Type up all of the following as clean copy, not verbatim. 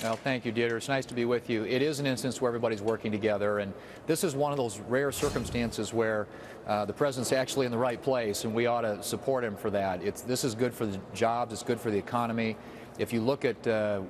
Well, thank you, Deirdre. It's nice to be with you. It is an instance where everybody's working together, and this is one of those rare circumstances where the president's actually in the right place, and we ought to support him for that. This is good for the jobs. It's good for the economy. If you look at the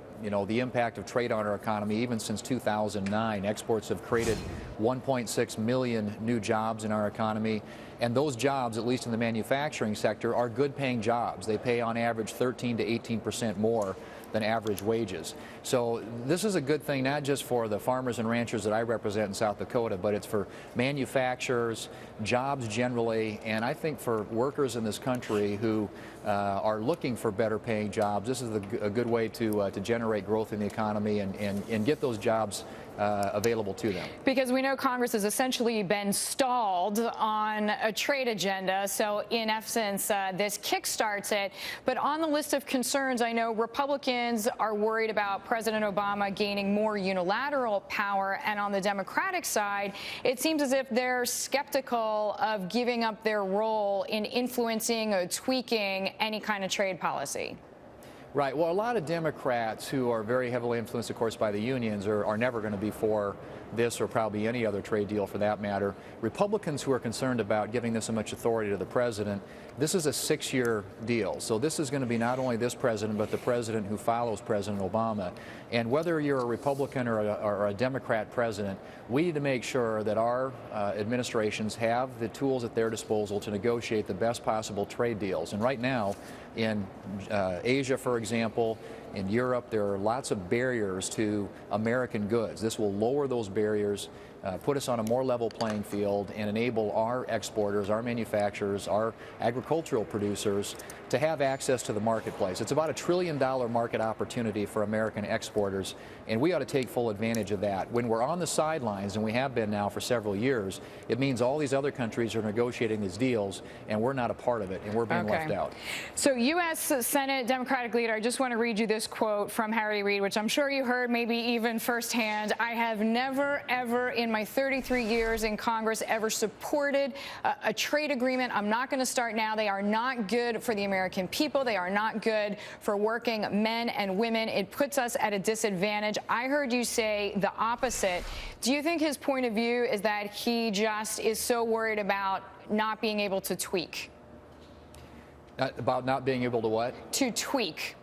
impact of trade on our economy, even since 2009, exports have created 1.6 million new jobs in our economy. And those jobs, at least in the manufacturing sector, are good-paying jobs. They pay on average 13 to 18% more than average wages. So this is a good thing, not just for the farmers and ranchers that I represent in South Dakota, but it's for manufacturers, jobs generally, and I think for workers in this country who are looking for better paying jobs. This is a good way to generate growth in the economy and get those jobs available to them. Because we know Congress has essentially been stalled on a trade agenda, so in essence this kickstarts it. But on the list of concerns, I know Republicans are worried about President Obama gaining more unilateral power, and on the Democratic side it seems as if they're skeptical of giving up their role in influencing or tweaking any kind of trade policy. Right. Well, a lot of Democrats who are very heavily influenced, of course, by the unions are never going to be for this or probably any other trade deal for that matter. Republicans who are concerned about giving this so much authority to the president, this is a 6-year deal. So this is going to be not only this president, but the president who follows President Obama. And whether you're a Republican or a Democrat president, we need to make sure that our administrations have the tools at their disposal to negotiate the best possible trade deals. And right now, in Asia, for example, in Europe, there are lots of barriers to American goods. This will lower those barriers, put us on a more level playing field, and enable our exporters, our manufacturers, our agricultural producers to have access to the marketplace. It's about $1 trillion market opportunity for American exporters, and we ought to take full advantage of that. When we're on the sidelines, and we have been now for several years, it means all these other countries are negotiating these deals, and we're not a part of it, and we're being left out. So U.S. Senate Democratic leader, I just want to read you this quote from Harry Reid, which I'm sure you heard maybe even firsthand. I have never, ever in my 33 years in Congress ever supported a trade agreement. I'm not going to start now. They are not good for the American people. They are not good for working men and women. It puts us at a disadvantage. I heard you say the opposite. Do you think his point of view is that he just is so worried about not being able to tweak? About not being able to what? To tweak,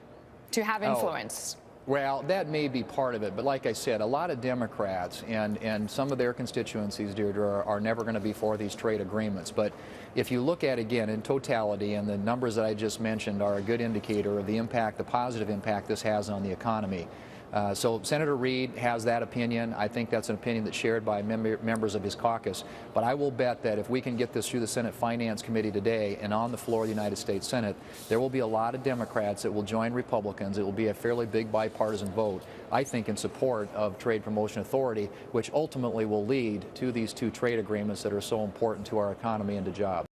to have influence. Well, that may be part of it, but like I said, a lot of Democrats and some of their constituencies, Deirdre, are never going to be for these trade agreements. But if you look at, again, in totality, and the numbers that I just mentioned are a good indicator of the impact, the positive impact this has on the economy. So Senator Reid has that opinion. I think that's an opinion that's shared by members of his caucus. But I will bet that if we can get this through the Senate Finance Committee today and on the floor of the United States Senate, there will be a lot of Democrats that will join Republicans. It will be a fairly big bipartisan vote, I think, in support of Trade Promotion Authority, which ultimately will lead to these 2 trade agreements that are so important to our economy and to jobs.